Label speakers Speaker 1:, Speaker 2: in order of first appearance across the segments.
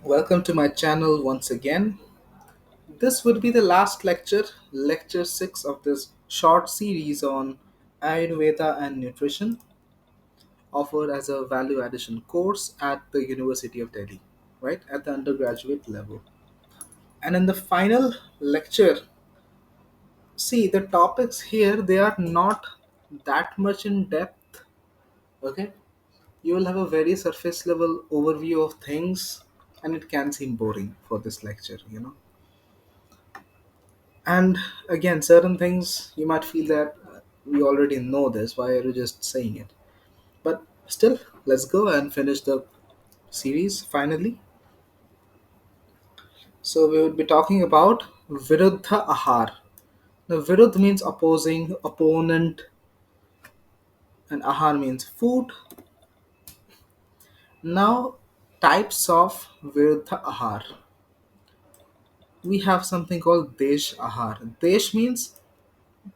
Speaker 1: Welcome to my channel once again. This would be the last lecture, lecture 6 of this short series on Ayurveda and nutrition, offered as a value addition course at the University of Delhi, right, at the undergraduate level. And in the final lecture, see the topics here, they are not that much in depth, okay? You will have a very surface level overview of things, and it can seem boring for this lecture. And again, certain things you might feel that we already know this. Why are you just saying it? But still, let's go and finish the series finally. So we would be talking about Viruddha Ahar. Now, Viruddh means opposing, opponent, and Ahar means food. Now, types of Viruddha Ahar. We have something called Desh Ahar. Desh means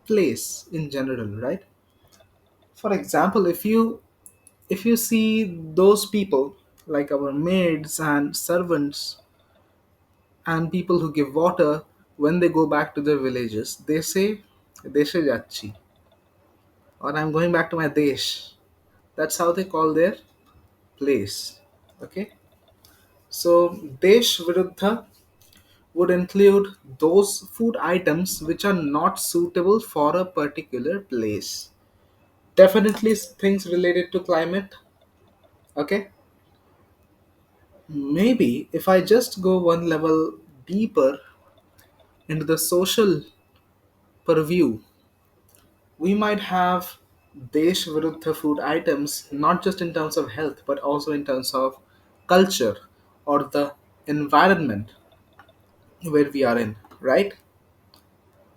Speaker 1: place in general, right? For example, if you see those people like our maids and servants and people who give water, when they go back to their villages they say deshe jachi, or I'm going back to my desh. That's how they call their place. Okay, so desh viruddha would include those food items which are not suitable for a particular place. Definitely things related to climate. Okay, maybe if I just go one level deeper into the social purview, we might have Desh Viruddha food items not just in terms of health but also in terms of culture or the environment where we are in, right?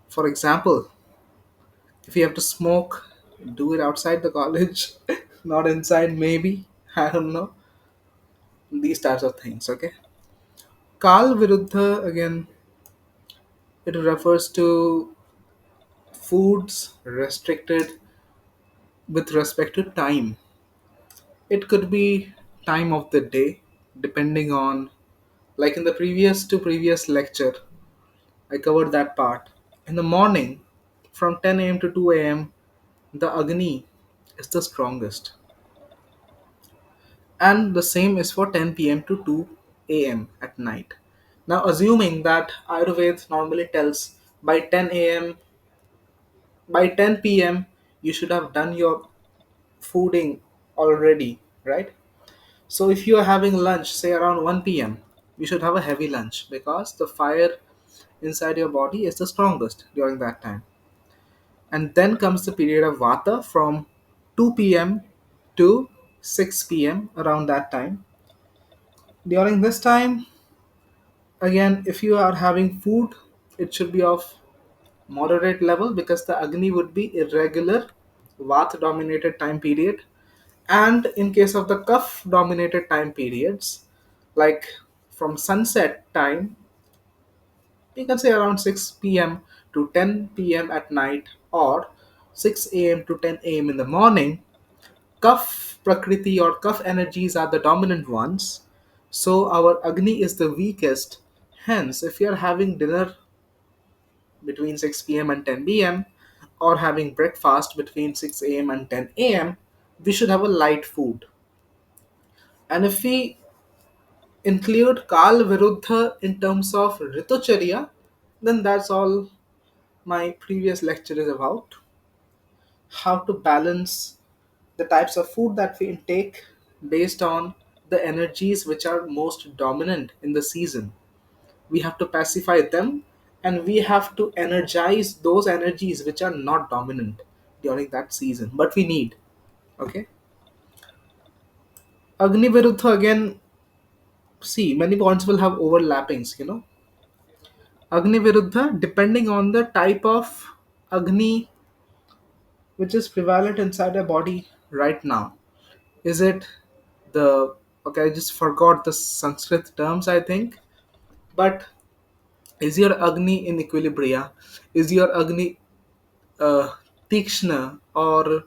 Speaker 1: For example, if you have to smoke, do it outside the college, not inside, maybe. I don't know. These types of things, okay? Kal Viruddha, again, it refers to foods restricted with respect to time. It could be time of the day, depending on, like in the previous lecture, I covered that part. In the morning, from 10 a.m. to 2 a.m., the Agni is the strongest. And the same is for 10 p.m. to 2 a.m. at night. Now, assuming that Ayurveda normally tells by 10 a.m., by 10 p.m., you should have done your fooding already, right? So if you are having lunch, say around 1 p.m., you should have a heavy lunch because the fire inside your body is the strongest during that time. And then comes the period of Vata from 2 p.m. to 6 p.m. around that time. During this time, again, if you are having food, it should be of moderate level because the Agni would be irregular, Vata dominated time period. And in case of the Kaph dominated time periods, like from sunset time, you can say around 6 p.m. to 10 p.m. at night, or 6 a.m. to 10 a.m. in the morning, Kaph Prakriti or Kaph energies are the dominant ones. So our Agni is the weakest. Hence, if you are having dinner between 6 p.m. and 10 p.m., or having breakfast between 6 a.m. and 10 a.m., we should have a light food. And if we include Kal Viruddha in terms of Ritucharya, then that's all my previous lecture is about. How to balance the types of food that we intake based on the energies which are most dominant in the season. We have to pacify them, and we have to energize those energies which are not dominant during that season, but we need. Okay. Agni Viruddha, again, see, many points will have overlappings. Agni Viruddha, depending on the type of Agni which is prevalent inside a body right now. Is it the, okay, I just forgot the Sanskrit terms, I think, but is your Agni in equilibria? Is your Agni uh, Tikshna or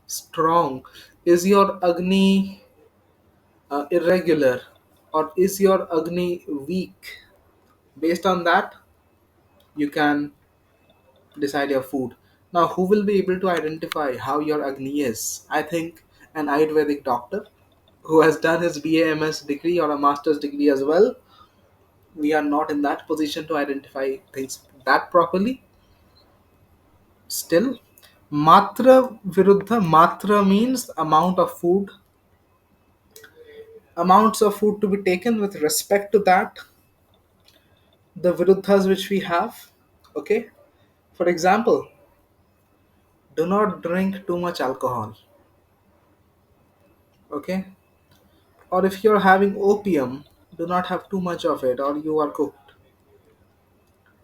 Speaker 1: strong? Is your Agni irregular? or is your Agni weak? Based on that, you can decide your food. Now, who will be able to identify how your Agni is? I think an Ayurvedic doctor who has done his BAMS degree or a master's degree as well. We are not in that position to identify things that properly. Still, Matra Viruddha, Matra means amount of food, amounts of food to be taken with respect to that, the Viruddhas which we have. Okay, for example, do not drink too much alcohol. Okay, or if you're having opium, do not have too much of it or you are cooked,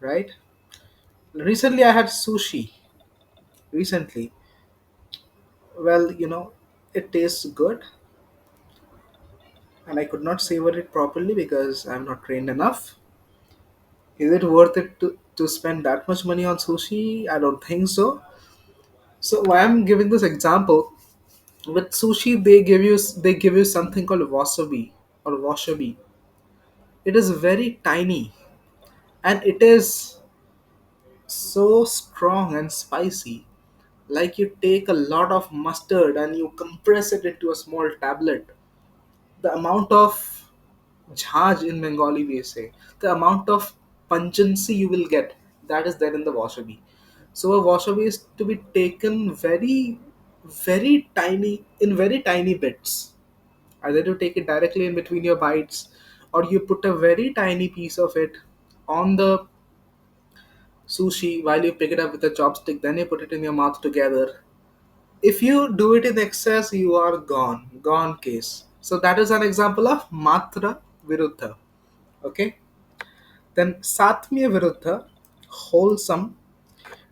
Speaker 1: right? Recently I had sushi. Recently, well, it tastes good, and I could not savor it properly because I'm not trained enough. Is it worth it to spend that much money on sushi? I don't think so. So why I'm giving this example, with sushi they give you something called wasabi or washabi. It is very tiny, and it is so strong and spicy. Like you take a lot of mustard and you compress it into a small tablet. The amount of jhaj in Bengali we say, the amount of pungency you will get, that is there in the wasabi. So a wasabi is to be taken very, very tiny, in very tiny bits. Either to take it directly in between your bites, or you put a very tiny piece of it on the sushi while you pick it up with a chopstick, then you put it in your mouth together. If you do it in excess, you are gone case. So that is an example of Matra Viruddha. Okay. Then Satmya Viruddha, wholesome.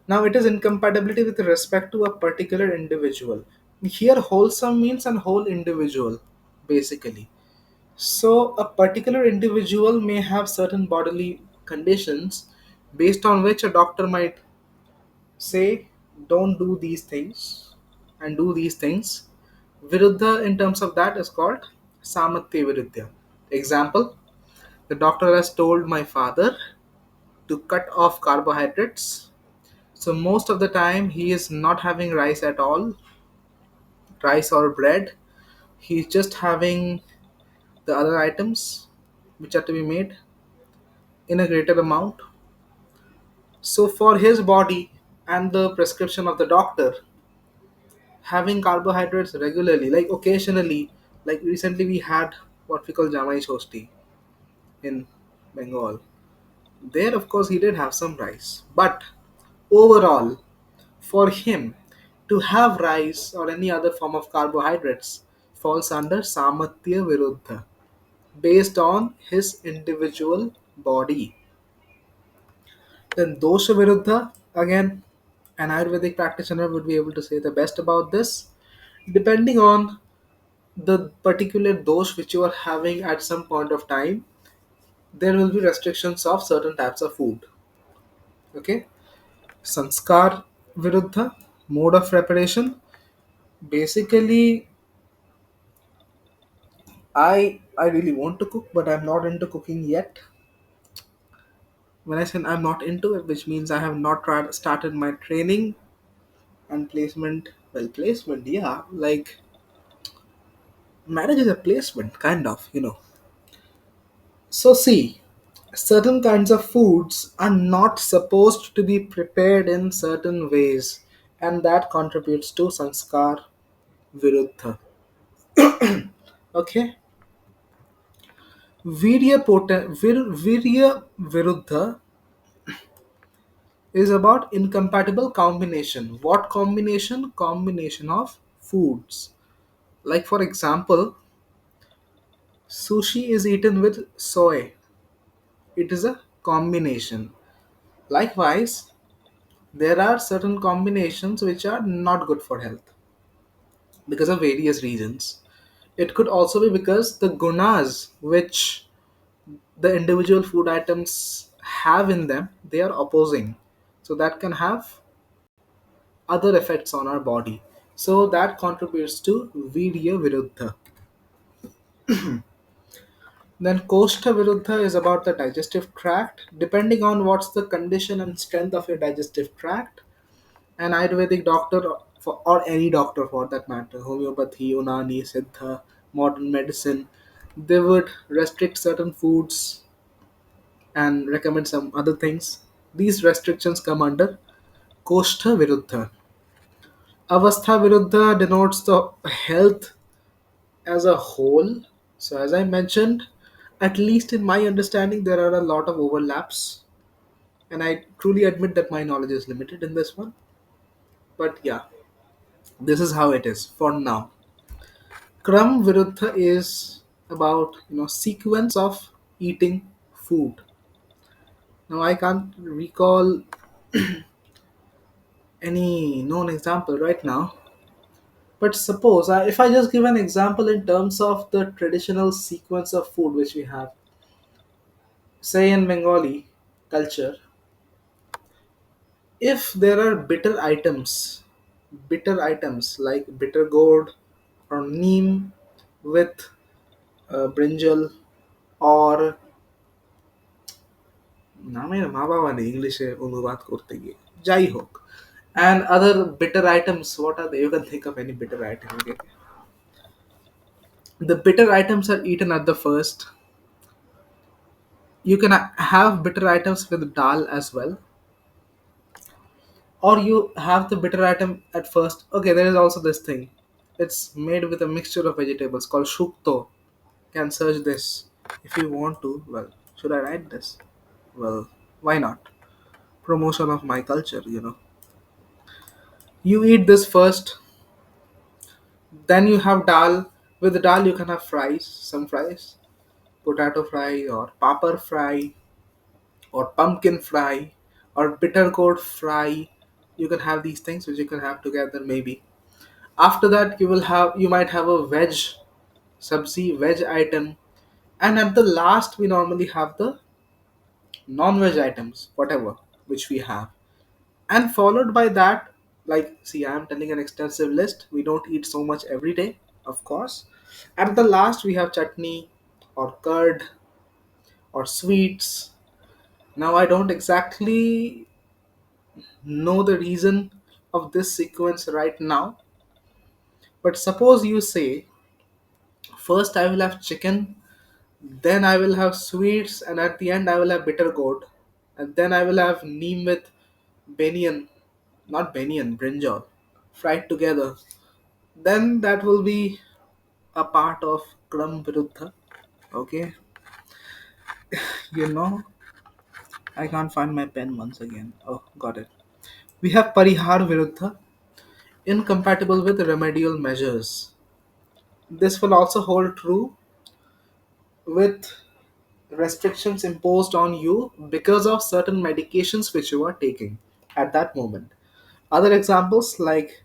Speaker 1: Now it is incompatibility with respect to a particular individual. Here, wholesome means an whole individual, basically. So a particular individual may have certain bodily conditions based on which a doctor might say, don't do these things and do these things. Viruddha, in terms of that, is called Samatya Viruddha. Example, the doctor has told my father to cut off carbohydrates. So most of the time he is not having rice at all, rice or bread. He's just having the other items which are to be made in a greater amount. So for his body and the prescription of the doctor, having carbohydrates regularly, like occasionally, like recently we had what we call Jamai Shosti in Bengal. There, of course, he did have some rice, but overall, for him to have rice or any other form of carbohydrates falls under Samatya Viruddha based on his individual body. Then Dosha Viruddha, again, an Ayurvedic practitioner would be able to say the best about this. Depending on the particular dosh which you are having at some point of time, there will be restrictions of certain types of food. Okay, sanskar viruddha, mode of preparation. Basically, I really want to cook, but I'm not into cooking yet. When I say I'm not into it, which means I have not started my training and placement. Well, placement, yeah, like marriage is a placement, kind of. So, see, certain kinds of foods are not supposed to be prepared in certain ways, and that contributes to sanskar viruddha. Okay, virya viruddha is about incompatible combination. What combination? Combination of foods. Like for example, sushi is eaten with soy. It is a combination. Likewise, there are certain combinations which are not good for health because of various reasons. It could also be because the gunas which the individual food items have in them, they are opposing. So that can have other effects on our body. So that contributes to Virya Viruddha. Then Koshta Viruddha is about the digestive tract. Depending on what's the condition and strength of your digestive tract, an Ayurvedic doctor, or any doctor for that matter, homeopathy, Unani, Siddha, modern medicine, they would restrict certain foods and recommend some other things. These restrictions come under Koshta Viruddha. Avastha Viruddha denotes the health as a whole. So, as I mentioned, at least in my understanding, there are a lot of overlaps, and I truly admit that my knowledge is limited in this one. But yeah, this is how it is for now. Kram Viruddha is about sequence of eating food. Now I can't recall any known example right now, but suppose if I just give an example in terms of the traditional sequence of food which we have, say in Bengali culture, if there are bitter items like bitter gourd or neem with brinjal or নামের মা বাবা নেই ইংলিশে অনুবাদ করতে গিয়ে যাই হোক and other bitter items, what are they? You can think of any bitter item. Okay, the bitter items are eaten at the first. You can have bitter items with dal as well, or you have the bitter item at first. Okay, there is also this thing. It's made with a mixture of vegetables called shukto. Can search this if you want to. Well, should I write this? Well, why not? Promotion of my culture. You eat this first, then you have dal. With the dal, you can have fries, some fries, potato fry or papar fry or pumpkin fry or bitter gourd fry. You can have these things which you can have together maybe. After that, you might have a veg sabzi, veg item, and at the last we normally have the non-veg items, whatever which we have, and followed by that, like see, I'm telling an extensive list. We don't eat so much every day, of course. At the last, we have chutney or curd or sweets. Now, I don't exactly know the reason of this sequence right now, but suppose you say, first I will have chicken, then I will have sweets, and at the end I will have bitter gourd, and then I will have neem with banian, not banian, brinjal, fried together. Then that will be a part of Kram Viruddha. Okay, you know, I can't find my pen once again. Oh, got it. We have Parihar Viruddha, incompatible with remedial measures. This will also hold true with restrictions imposed on you because of certain medications which you are taking at that moment. Other examples like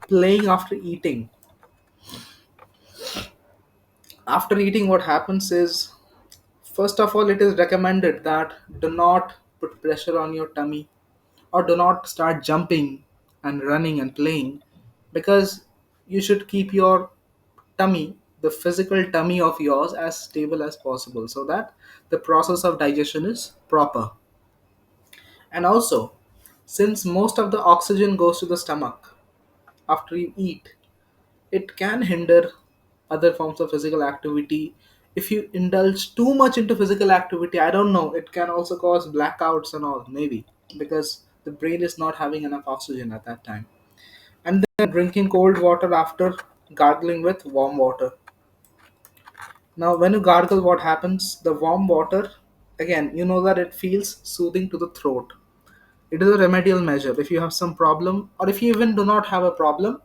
Speaker 1: playing after eating. After eating, what happens is, first of all, it is recommended that do not put pressure on your tummy or do not start jumping and running and playing, because you should keep your tummy, the physical tummy of yours, as stable as possible so that the process of digestion is proper. And also, since most of the oxygen goes to the stomach after you eat, it can hinder other forms of physical activity. If you indulge too much into physical activity, I don't know, it can also cause blackouts and all, maybe, because the brain is not having enough oxygen at that time. And then drinking cold water after gargling with warm water. Now, when you gargle, what happens? The warm water, again, you know that it feels soothing to the throat. It is a remedial measure. If you have some problem, or if you even do not have a problem,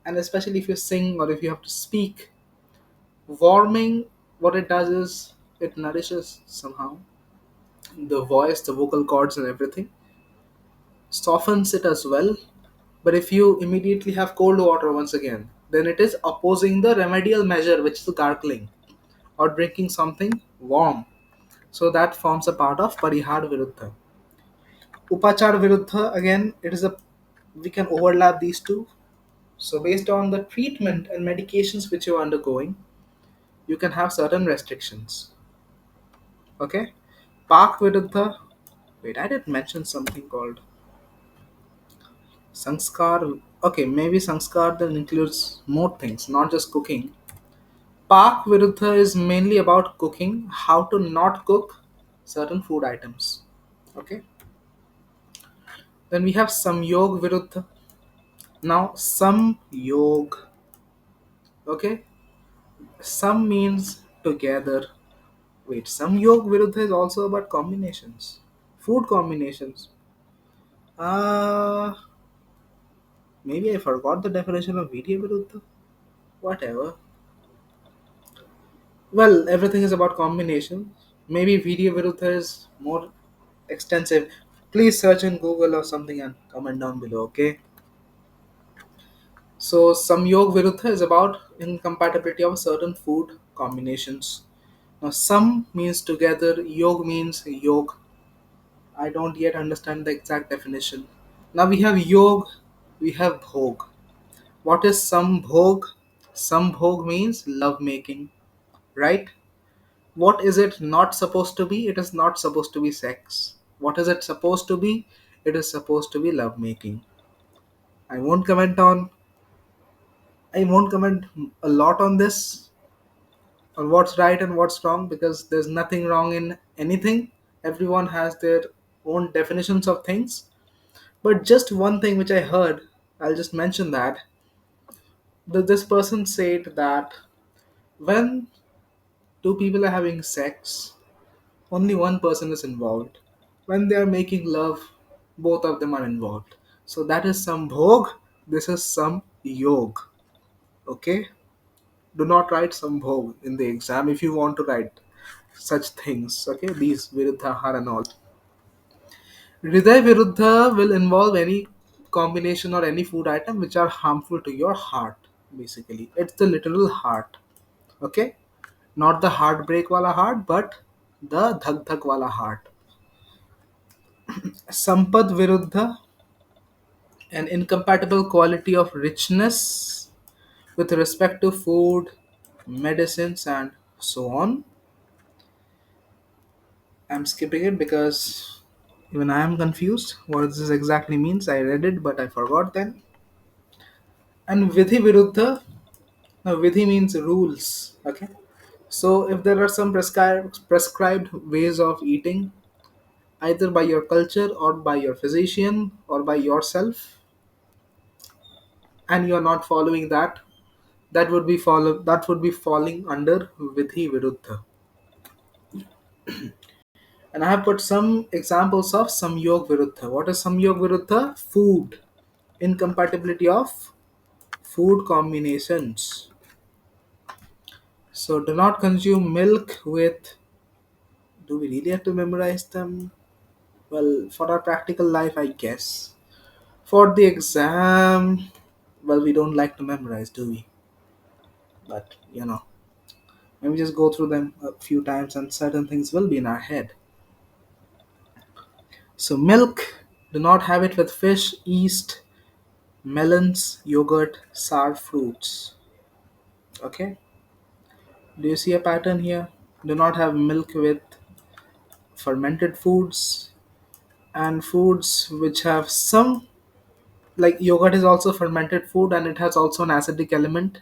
Speaker 1: and especially if you sing or if you have to speak, warming, what it does is it nourishes somehow the voice, the vocal cords, and everything, softens it as well. But if you immediately have cold water once again, then it is opposing the remedial measure, which is gargling or drinking something warm. So that forms a part of Parihar Viruddha. Upachar Viruddha, again, it is a we can overlap these two. So based on the treatment and medications which you're undergoing, you can have certain restrictions. Okay? Pak Viruddha. Wait, I did mention something called Sanskar. Okay, maybe Sanskar then includes more things, not just cooking. Pak Viruddha is mainly about cooking, how to not cook certain food items. Okay? Then we have Samyog Viruddha. Now, Samyog. Okay? Sam means together. Wait, Samyog Viruddha is also about combinations. Food combinations. Uh, Maybe I forgot the definition of Vidya Viruddha. Whatever. Well, everything is about combinations. Maybe Vidya Viruddha is more extensive. Please search in Google or something and comment down below, okay? So, Samyog Viruddha is about incompatibility of certain food combinations. Now, Sam means together, Yog means yog. I don't yet understand the exact definition. Now we have Yog, we have Bhog. What is Sambhog? Sambhog means love making, right? What is it not supposed to be? It is not supposed to be sex. What is it supposed to be? It is supposed to be love making. I won't comment on I won't comment a lot on this, on what's right and what's wrong, because there's nothing wrong in anything. Everyone has their own definitions of things. But just one thing which I heard, I'll just mention that. This person said that when two people are having sex, only one person is involved. When they are making love, both of them are involved. So that is some bhog, this is some yog. Okay? Do not write some bhog in the exam if you want to write such things. Okay? These Viruddha Ahar and all. Hriday Viruddha will involve any combination or any food item which are harmful to your heart, basically. It's the literal heart. Okay? Not the heartbreak wala heart, but the dhak dhak wala heart. Sampad Viruddha, an incompatible quality of richness with respect to food, medicines, and so on. I'm skipping it because even I am confused what this exactly means. I read it, but I forgot then. And Vidhi Viruddha, now Vidhi means rules. Okay. So if there are some prescribed ways of eating, either by your culture or by your physician or by yourself, and you are not following that, that would be falling under Vidhi Viruddha. And I have put some examples of Samyog Viruddha. What is Samyog Viruddha? Food. Incompatibility of food combinations. So do not consume milk with. Do we really have to memorize them? Well, for our practical life, I guess. For the exam, well, we don't like to memorize, do we? But, maybe just go through them a few times and certain things will be in our head. So, milk, do not have it with fish, yeast, melons, yogurt, sour fruits. Okay? Do you see a pattern here? Do not have milk with fermented foods and foods which have some, like yogurt is also fermented food and it has also an acidic element.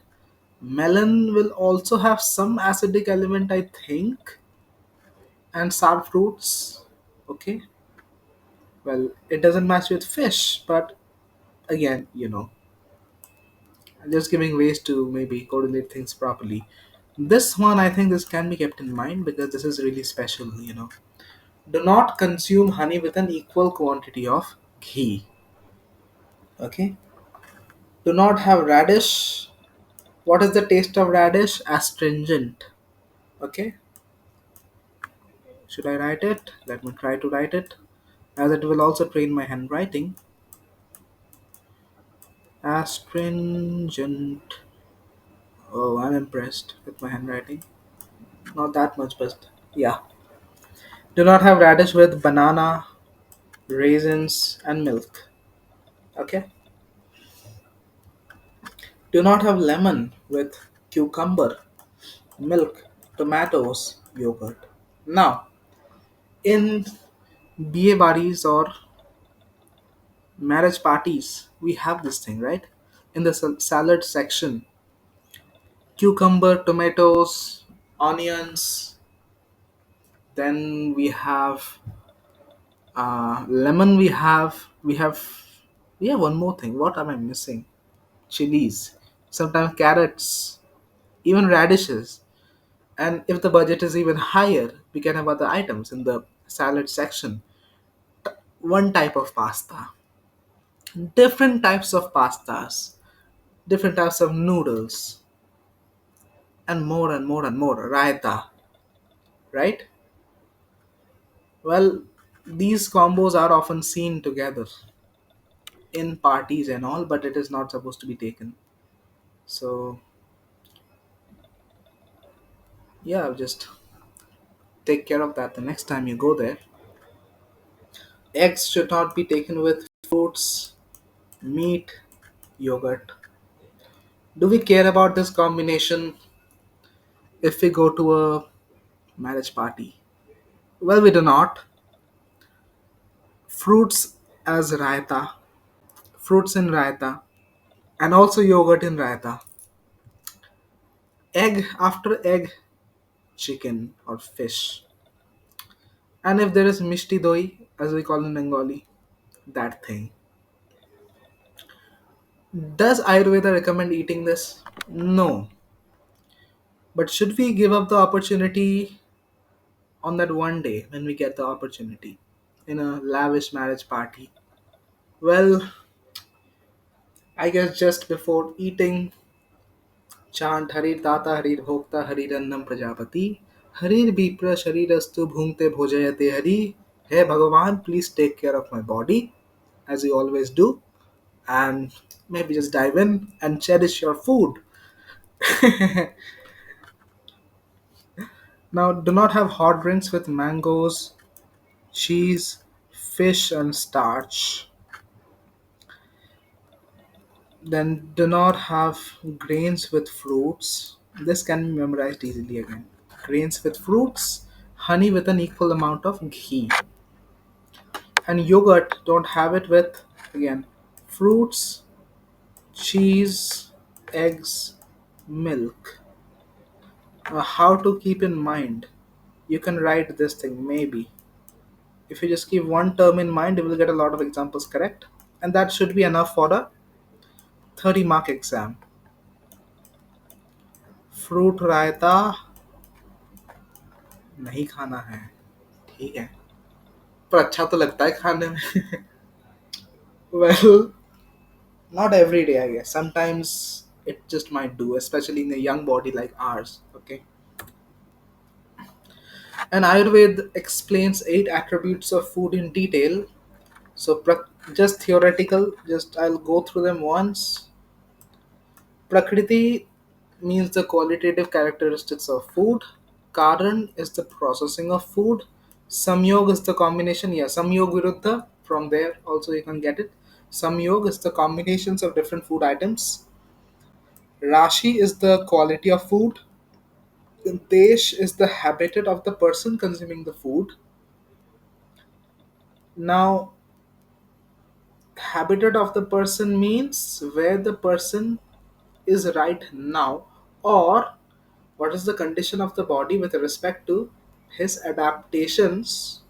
Speaker 1: Melon will also have some acidic element, I think, and sour fruits. Okay, well, it doesn't match with fish, but again, I'm just giving ways to maybe correlate things properly. This one, I think, this can be kept in mind because this is really special. Do not consume honey with an equal quantity of ghee. Okay. Do not have radish. What is the taste of radish? Astringent. Okay. Should I write it? Let me try to write it, as it will also train my handwriting. Astringent. Oh, I'm impressed with my handwriting. Not that much, but yeah. Do not have radish with banana, raisins, and milk. Okay. Do not have lemon with cucumber. milk, tomatoes, yogurt. Now, in BA parties or marriage parties, we have this thing, right? In the salad section, cucumber, tomatoes, onions, then we have lemon, we have one more thing. What am I missing? Chilies, sometimes carrots, even radishes. And if the budget is even higher, we can have other items in the salad section. One type of pasta, different types of pastas, different types of noodles, and more and more and more. Raita, right? Well, these combos are often seen together in parties and all, but it is not supposed to be taken. So, yeah, just take care of that the next time you go there. Eggs should not be taken with fruits, meat, yogurt. Do we care about this combination if we go to a marriage party? Well, we do not. Fruits as raita, fruits in raita, and also yogurt in raita. Egg after egg, chicken or fish. And if there is mishti doi, as we call in Bengali, that thing. Does Ayurveda recommend eating this? No. But should we give up the opportunity on that one day when we get the opportunity in a lavish marriage party? Well, I guess just before eating, chant Harir Tata Harir Bhokta Harirannam Prajapati Harir Bipra Sharirastu Bhungte Bhojayate Hari. Hey Bhagavan, please take care of my body as you always do, and maybe just dive in and cherish your food. Now, do not have hot drinks with mangoes, cheese, fish, and starch. Then, do not have grains with fruits. This can be memorized easily again. Grains with fruits, honey with an equal amount of ghee. And yogurt, don't have it with, again, fruits, cheese, eggs, milk. How to keep in mind? You can write this thing maybe. If you just keep one term in mind, you will get a lot of examples correct. And that should be enough for the 30-mark exam. Fruit raita नहीं खाना है, ठीक है, पर अच्छा तो लगता है खाने में. Well, not every day, I guess. Sometimes it just might do, especially in a young body like ours. Okay. And Ayurveda explains 8 attributes of food in detail. So just theoretical. Just I'll go through them once. Prakriti means the qualitative characteristics of food. Karan is the processing of food. Samyog is the combination. Yeah, Samyog Viruddha. From there also you can get it. Samyog is the combinations of different food items. Rashi is the quality of food. Desh is the habitat of the person consuming the food. Now, habitat of the person means where the person is right now, or what is the condition of the body with respect to his adaptations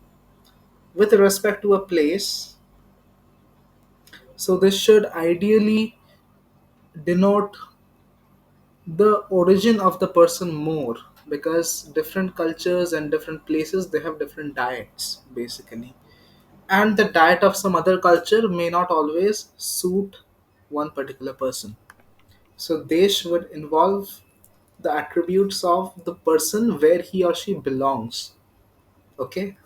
Speaker 1: with respect to a place. So this should ideally denote the origin of the person more, because different cultures and different places, they have different diets basically, and the diet of some other culture may not always suit one particular person. So desh would involve the attributes of the person where he or she belongs. Okay.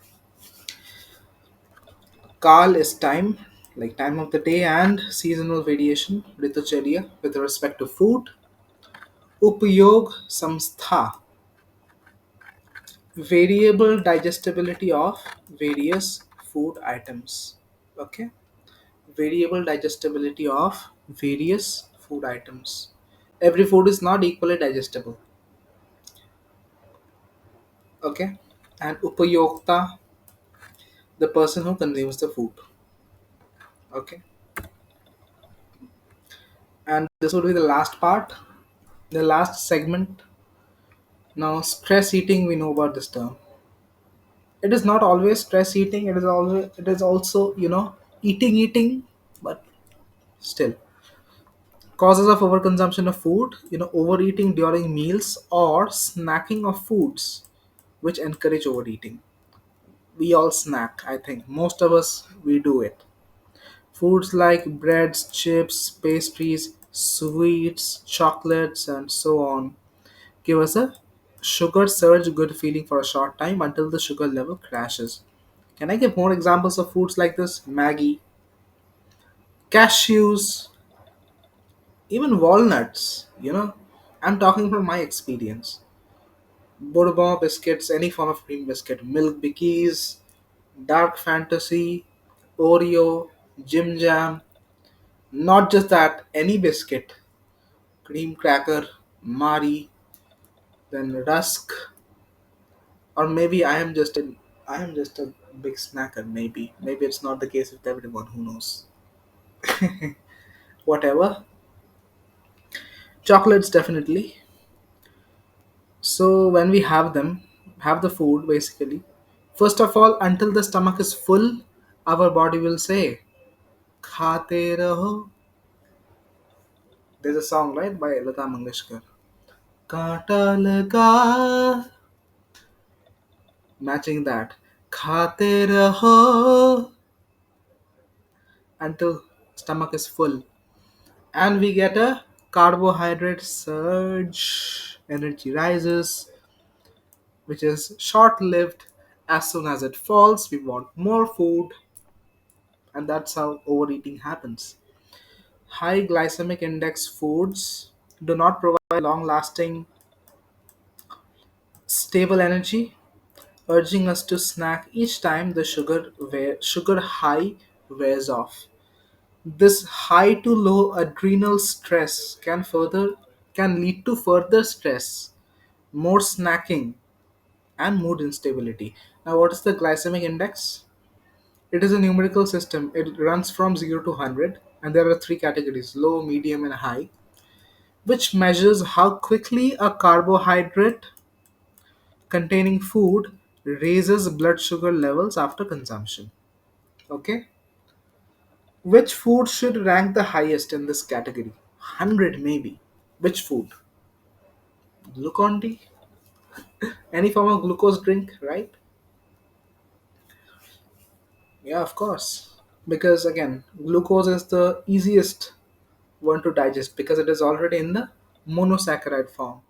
Speaker 1: Kal is time, like time of the day, and seasonal variation, Ritucharya, with respect to food. Upyog samstha, variable digestibility of various food items. Okay. Variable digestibility of various food items. Every food is not equally digestible. Okay, and upayokta, the person who consumes the food. Okay, and this would be the last part, the last segment. Now, stress eating, we know about this term. It is not always stress eating. It is also eating, but still causes of overconsumption of food. Overeating during meals or snacking of foods, which encourage overeating. We all snack. I think most of us we do it. Foods like breads, chips, pastries, sweets, chocolates, and so on give us a sugar surge good feeling for a short time until the sugar level crashes. Can I give more examples of foods like this? Maggie, cashews, even walnuts. I'm talking from my experience. Bourbon biscuits, any form of cream biscuit, milk bikis, dark fantasy, Oreo, Jim Jam. Not just that, any biscuit, cream cracker, Mari, then rusk, or maybe I am just a big snacker. Maybe it's not the case with everyone. Who knows? Whatever. Chocolates definitely. So when we have them, have the food basically. First of all, until the stomach is full, our body will say, "Khate raho." There's a song right by Lata Mangeshkar. Kaata laga, matching that. Khate raho until stomach is full, and we get a carbohydrate surge. Energy rises, which is short lived. As soon as it falls, we want more food, and that's how overeating happens. High glycemic index foods do not provide long lasting, stable energy, urging us to snack each time the sugar high wears off. This high to low adrenal stress can lead to further stress, more snacking, and mood instability. Now, what is the glycemic index? It is a numerical system. It runs from 0 to 100, and there are three categories: low, medium, and high, which measures how quickly a carbohydrate containing food raises blood sugar levels after consumption. Okay? Which food should rank the highest in this category? 100 maybe. Which food? Glucon D? Any form of glucose drink, right? Yeah, of course. Because again, glucose is the easiest one to digest because it is already in the monosaccharide form.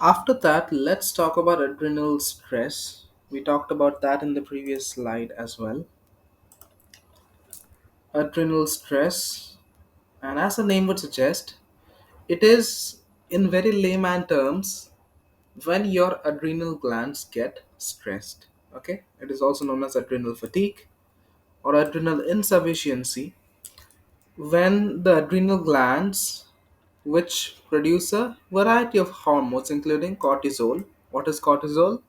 Speaker 1: After that, let's talk about adrenal stress. We talked about that in the previous slide as well. Adrenal stress, and as the name would suggest, it is in very layman terms when your adrenal glands get stressed. Okay, it is also known as adrenal fatigue or adrenal insufficiency when the adrenal glands, which produce a variety of hormones including cortisol. What is cortisol?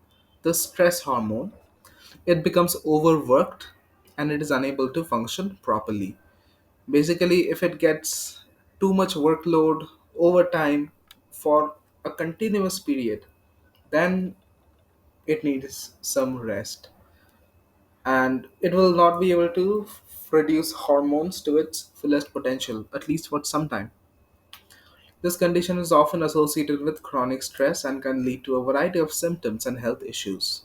Speaker 1: The stress hormone. It becomes overworked and it is unable to function properly. Basically, if it gets too much workload over time for a continuous period, then it needs some rest and it will not be able to produce hormones to its fullest potential, at least for some time. This condition is often associated with chronic stress and can lead to a variety of symptoms and health issues.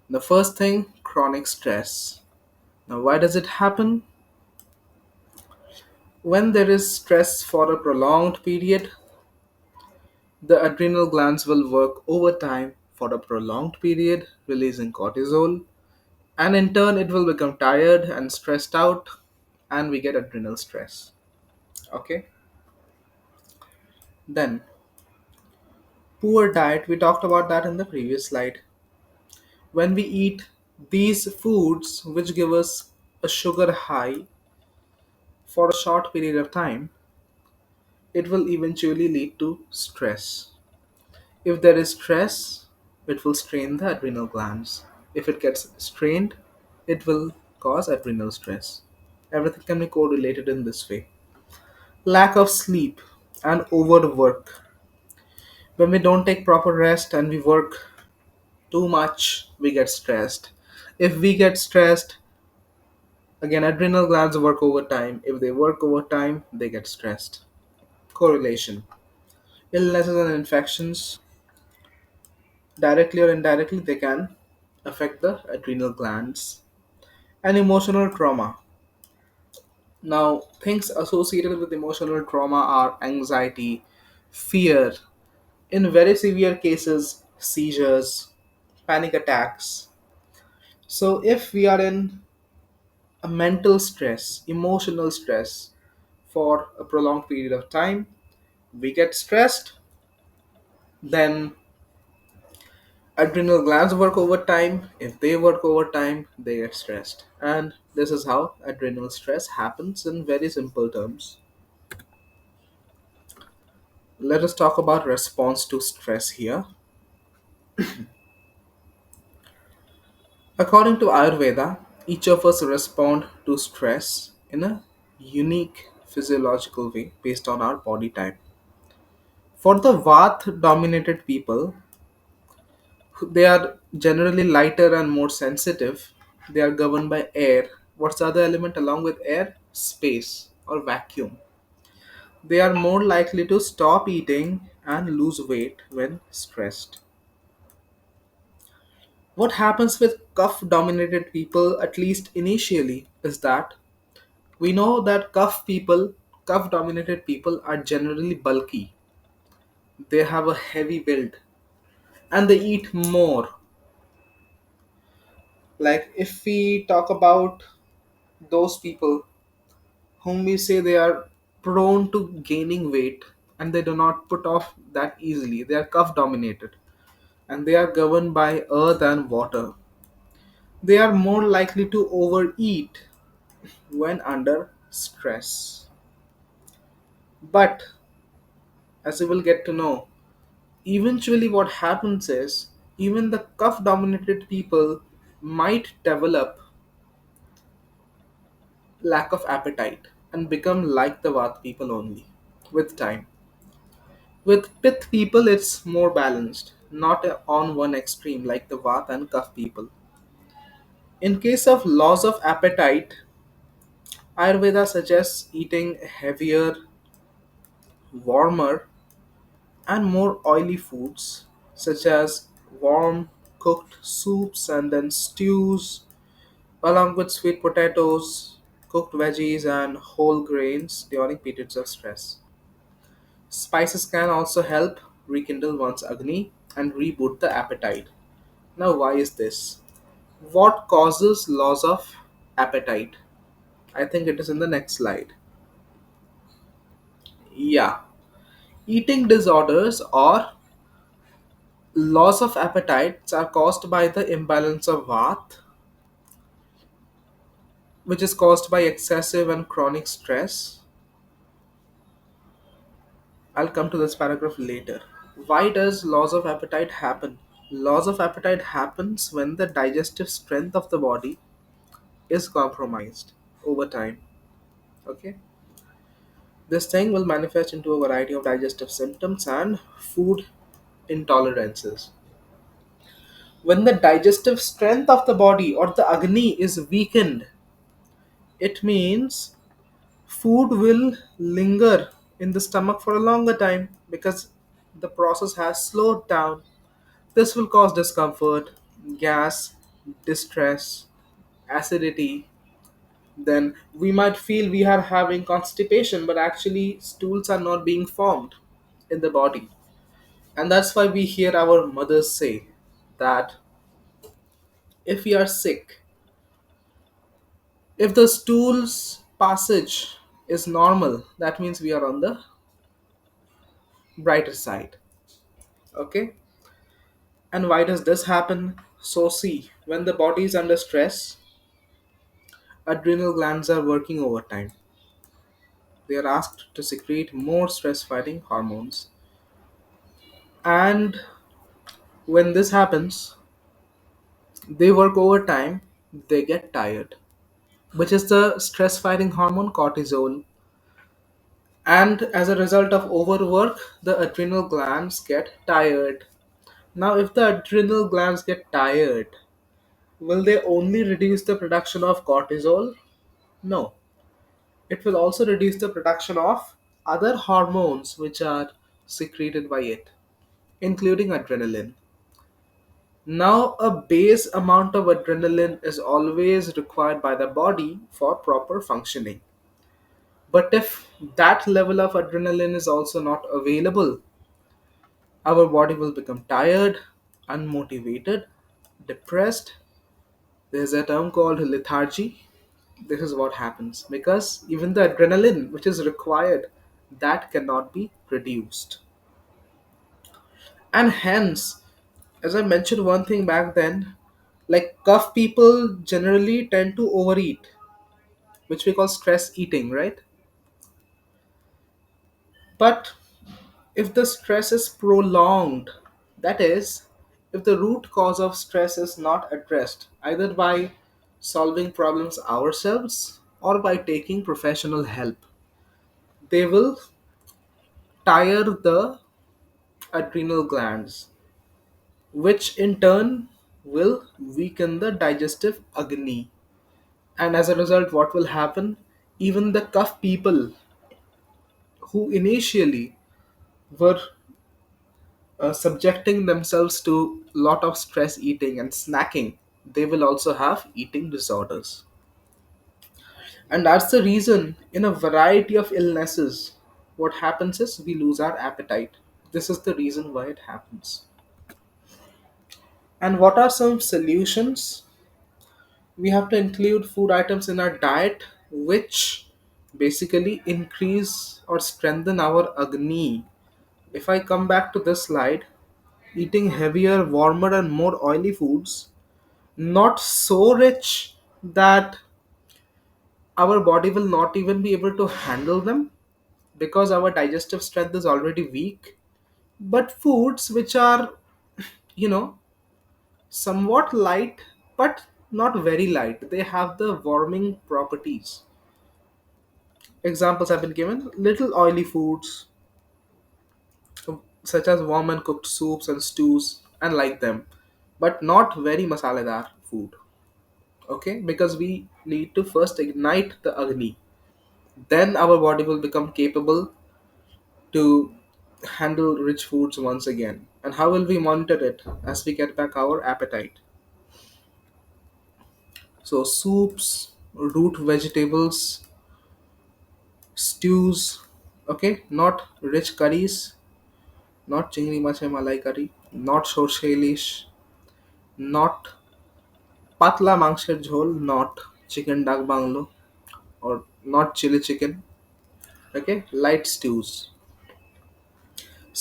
Speaker 1: The first thing, chronic stress. Now, why does it happen? When there is stress for a prolonged period, the adrenal glands will work overtime for a prolonged period, releasing cortisol, and in turn, it will become tired and stressed out, and we get adrenal stress. Okay, then poor diet, we talked about that in the previous slide. When we eat these foods which give us a sugar high for a short period of time, it will eventually lead to stress. If there is stress, it will strain the adrenal glands. If it gets strained, it will cause adrenal stress. Everything can be correlated in this way. Lack of sleep and overwork. When we don't take proper rest and we work too much, we get stressed. If we get stressed, again, adrenal glands work overtime. If they work overtime, they get stressed. Correlation. Illnesses and infections, directly or indirectly, they can affect the adrenal glands. And emotional trauma. Now, things associated with emotional trauma are anxiety, fear, in very severe cases, seizures, panic attacks. So, if we are in a mental stress, emotional stress for a prolonged period of time, we get stressed, then adrenal glands work overtime. If they work overtime, they get stressed. And this is how adrenal stress happens in very simple terms. Let us talk about response to stress here. According to Ayurveda, each of us respond to stress in a unique physiological way based on our body type. For the Vath dominated people, they are generally lighter and more sensitive. They are governed by air. What's the other element along with air? Space or vacuum. They are more likely to stop eating and lose weight when stressed. What happens with cough dominated people, at least initially, is that we know that cough dominated people are generally bulky. They have a heavy build and they eat more. Like if we talk about those people whom we say they are prone to gaining weight and they do not put off that easily, they are cough dominated and they are governed by earth and water. They are more likely to overeat when under stress. But as you will get to know, eventually what happens is even the cough dominated people might develop lack of appetite and become like the Vata people only with time. With Pith people, it's more balanced, not on one extreme like the Vata and Kapha people. In case of loss of appetite, Ayurveda suggests eating heavier, warmer, and more oily foods such as warm cooked soups and then stews, along with sweet potatoes, cooked veggies, and whole grains during periods of stress. Spices can also help rekindle one's agni and reboot the appetite. Now, why is this? What causes loss of appetite? I think it is in the next slide. Yeah, eating disorders or loss of appetites are caused by the imbalance of Vata, which is caused by excessive and chronic stress. I'll come to this paragraph later. Why does loss of appetite happen? Loss of appetite happens when the digestive strength of the body is compromised over time. Okay, this thing will manifest into a variety of digestive symptoms and food intolerances. When the digestive strength of the body or the agni is weakened, it means food will linger in the stomach for a longer time because the process has slowed down. This will cause discomfort, gas, distress, acidity. Then we might feel we are having constipation, but actually, stools are not being formed in the body. And that's why we hear our mothers say that if we are sick, if the stool's passage is normal, that means we are on the brighter side. Okay? And why does this happen? So, see, when the body is under stress, adrenal glands are working overtime. They are asked to secrete more stress fighting hormones. And When this happens, they work overtime, they get tired, which is the stress fighting hormone cortisol. And as a result of overwork, the adrenal glands get tired. Now, if the adrenal glands get tired, will they only reduce the production of cortisol? No. It will also reduce the production of other hormones which are secreted by it, including adrenaline. Now, a base amount of adrenaline is always required by the body for proper functioning. But if that level of adrenaline is also not available, our body will become tired, unmotivated, depressed. There's a term called lethargy. This is what happens because even the adrenaline which is required, that cannot be produced. And hence, as I mentioned one thing back then, like cough people generally tend to overeat, which we call stress eating, right? But if the stress is prolonged, that is, if the root cause of stress is not addressed, either by solving problems ourselves or by taking professional help, they will tire the adrenal glands, which in turn will weaken the digestive agni. And as a result, what will happen? Even the cough people who initially were subjecting themselves to lot of stress eating and snacking, they will also have eating disorders. And that's the reason in a variety of illnesses, what happens is we lose our appetite. This is the reason why it happens. And what are some solutions? We have to include food items in our diet which basically increase or strengthen our agni. If I come back to this slide, eating heavier, warmer, and more oily foods, not so rich that our body will not even be able to handle them because our digestive strength is already weak, but foods which are, you know, somewhat light but not very light. They have the warming properties. Examples have been given: little oily foods, such as warm and cooked soups and stews, and like them, but not very masaledar food. Okay, because we need to first ignite the agni. Then our body will become capable to handle rich foods once again. And how will we monitor it? As we get back our appetite. So soups, root vegetables, stews, okay, not rich curries, not chingri mache malai curry, not সরষে ইলিশ, not পাতলা মাংসের ঝোল, not chicken ডাক bungalow, or not chili chicken, okay, light stews.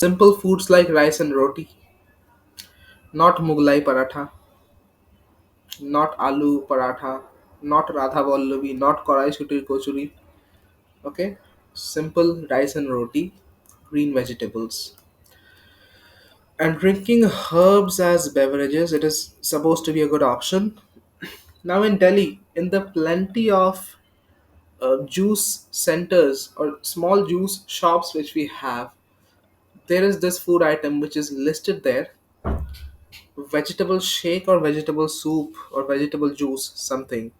Speaker 1: Simple foods like rice and roti, not Mughlai paratha, not aloo paratha, not Radha Vallavi, not Karai Shutir Kochuri. Okay, simple rice and roti, green vegetables. And drinking herbs as beverages, it is supposed to be a good option. Now in Delhi, in the plenty of juice centers or small juice shops which we have, there is this food item which is listed there: vegetable shake or vegetable soup or vegetable juice, something.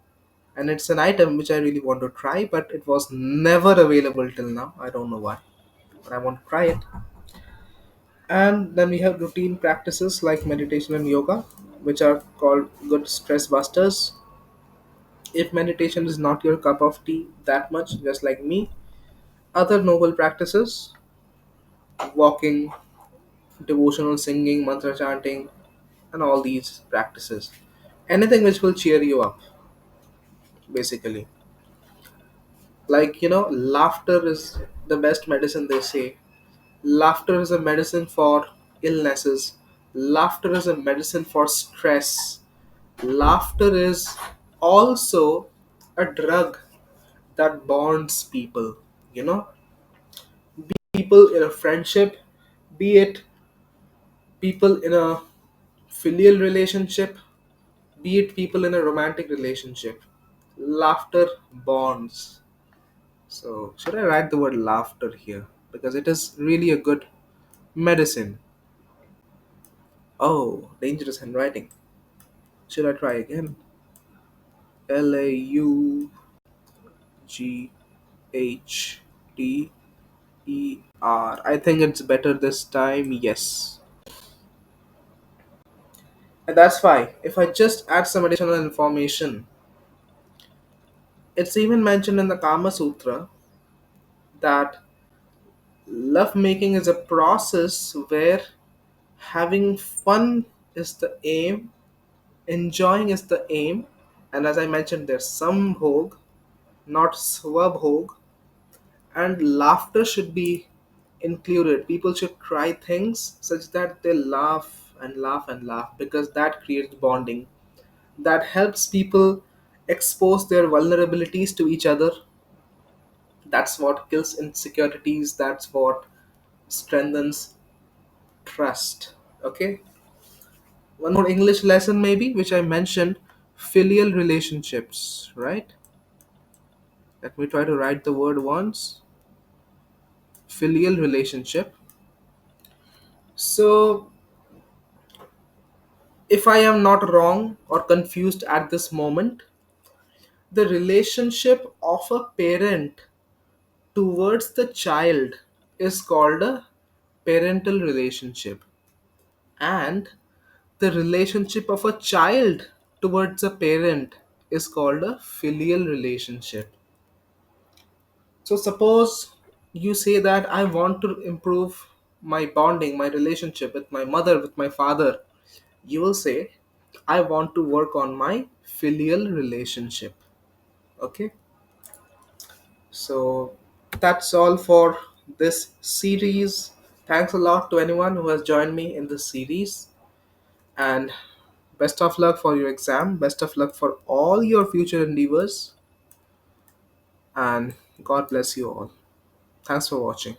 Speaker 1: And it's an item which I really want to try, but it was never available till now. I don't know why, but I want to try it. And then we have routine practices like meditation and yoga, which are called good stress busters. If meditation is not your cup of tea that much, just like me, other noble practices: walking, devotional singing, mantra chanting, and all these practices. Anything which will cheer you up, basically. Like, laughter is the best medicine, they say. Laughter is a medicine for illnesses. Laughter is a medicine for stress. Laughter is also a drug that bonds people. You know, people in a friendship, be it people in a Filial relationship, be it people in a romantic relationship. Laughter bonds. So, should I write the word laughter here? Because it is really a good medicine. Oh, dangerous handwriting. Should I try again? Laughther. I think it's better this time. Yes. And that's why, if I just add some additional information, it's even mentioned in the Kama Sutra that love making is a process where having fun is the aim, enjoying is the aim, and as I mentioned, there's some bhog, not swabhog, and laughter should be included. People should try things such that they laugh and laugh and laugh because that creates bonding. That helps people expose their vulnerabilities to each other. That's what kills insecurities. That's what strengthens trust. Okay. One more English lesson, maybe, which I mentioned, filial relationships, right? Let me try to write the word once. Filial relationship. So, if I am not wrong or confused at this moment, the relationship of a parent towards the child is called a parental relationship, and the relationship of a child towards a parent is called a filial relationship. So, suppose you say that I want to improve my bonding, my relationship with my mother, with my father. You will say, I want to work on my filial relationship. Okay, so that's all for this series. Thanks a lot to anyone who has joined me in this series, and best of luck for your exam, best of luck for all your future endeavors, and God bless you all. Thanks for watching.